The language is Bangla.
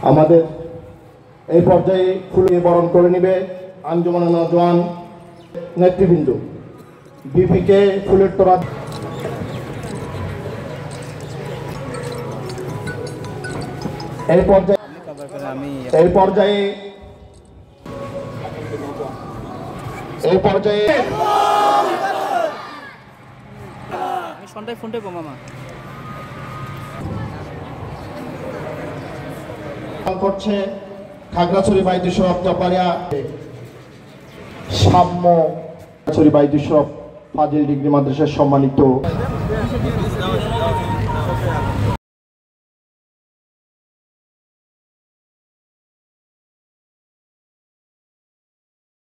আমাদের এই পর্যায়ে ফুলে বরণ করে নেবে আঞ্জুমান নওজোয়ান নেতৃবৃন্দ। বিপিকে ফুলের তোড়া এই পর্যায়ে করছে খাগড়াছড়ি বাইতুল শরফ জপারিয়া সাম্য বাইতুল শরফ ফাজিল ডিগ্রি মাদ্রাসার সম্মানিত